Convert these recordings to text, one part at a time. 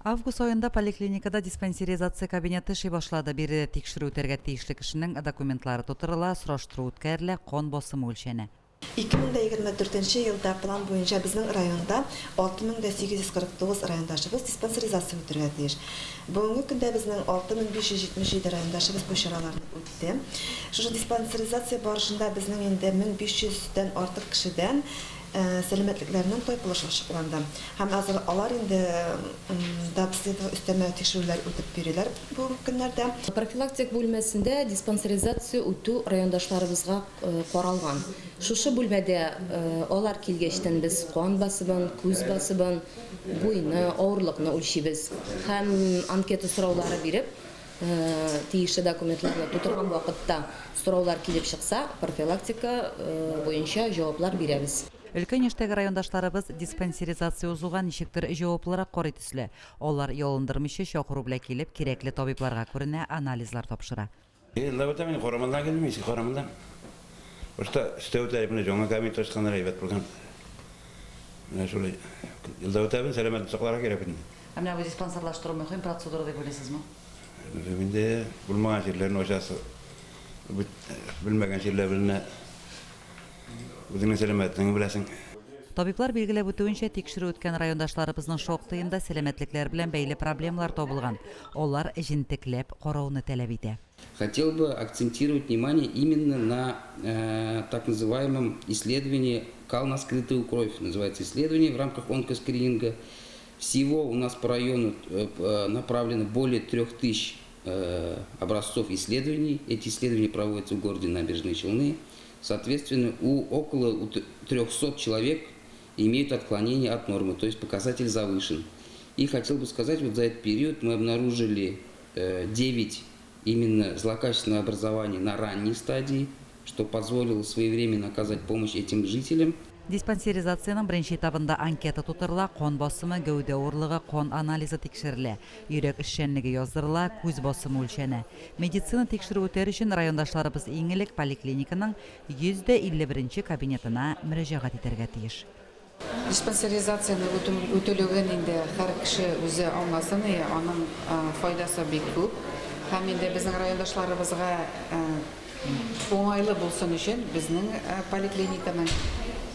Август айында поликлиникада диспансеризация кабинеты эшли башлады. Биредә тикшерү үтәргә тиешле кешенең документлары тутырыла, сораштыру үткәрелә, кан басымы үлчәнә. 2024 елда план буенча безнең районда 6849 райондашыбыз диспансеризация үтәргә тиеш. Бүгенге көндә безнең 6577 райондашыбыз бу чараларны үтте. Шушы диспансеризация барышында безнең инде 1500дән артык кешедән сәламәтлекләреннән тайпылыш ачыкланды. Һәм алар инде өстәмә тикшерүләр үтеп бирәләр бу көннәрдә. Профилактик бүлмәсендә диспансеризация үтү райондашларыбызга каралган. Шушы бүлмәдә алар килгәчтән без кан басымын, күз басымын, буйны, авырлыкны үлчибез. Һәм анкета сораулары биреп, тиешле документларны тутырган вакытта сораулар килеп чыкса, профилактика буенча җаваплар бирәбез. Өлкән яшьтәге райондашларыбыз диспансеризация узуга ничектер җаваплырак карый төсле. Алар ялындырмыйча чакыру белән килеп, кирәкле табибларга күренә, анализлар тапшыра. Лабатамин хорамандан келмейсі, хорамандан. Ошта стеутайбыны жоңа кабинет ашқандар әйбәт болған. Лабатамин сәлемәт сақларға керепін. Әміне бұл диспансерлаштыру мөһим процедура деп ойлайсызмы? Менде булмаган жерлерін ошасы білмәгән жерлеріне үзеңнең сәлемәтлегеңне беләсең. Табиблар билгеләп үтүенчә, тикшерү үткән райондашларыбызның шок тыйында сәламәтлекләр белән бәйле проблемалар табылган. Алар җентекләп карауны таләп итә. Хотел бы акцентировать внимание именно на так называемом исследовании кал на скрытую кровь. Называется исследование в рамках онкоскрининга. Всего у нас по району направлено более 3000 образцов исследований. Эти исследования проводятся в городе Набережные Челны. Соответственно, около 300 человек имеют отклонение от нормы, то есть показатель завышен. И хотел бы сказать, вот за этот период мы обнаружили 9 именно злокачественных образований на ранней стадии, что позволило своевременно оказать помощь этим жителям. Диспансеризациянең беренче этабында анкета тутырыла, кан басымы, гәүдә авырлыгы, кан анализы тикшерелә, йөрәк эшчәнлеге яздырыла, күз басымы үлчәнә. Медицина тикшерү үтәр өчен райондашларыбыз иң элек поликлиниканың 151 кабинетына мөрәҗәгать итәргә тиеш. Диспансеризацияны үтелүген инде һәр кеше үзе аңласын, аның файдасы бик күп. Һәм инде безнең райондашларыбызга уңайлы булсын өчен безнең поликлиниканың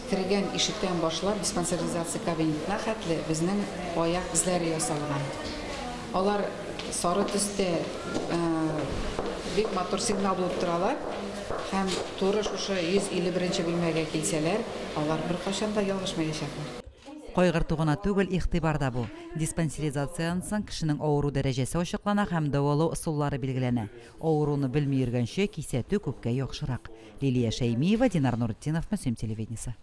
кергән ишектән башлап диспансеризация кабинетына хәтле безнең аяк эзләре ясалган. Алар сары төстә бик матур сигнал булып торалар. Һәм туры шушы 151 бүлмәгә килсәләр, алар беркайчан да ялгышмаячаклар. Кайгыртугына түгел, игътибарда бу. Диспансеризацияннан соң кешенең авыру дәрәҗәсе ачыклана һәм дәвалау ысуллары билгеләнә. Авыруны белми йөргәнче кисәтү күпкә яхшырак. Лилия Шәймиева, Динар Нуртдинов, Мөслим телевидениесе.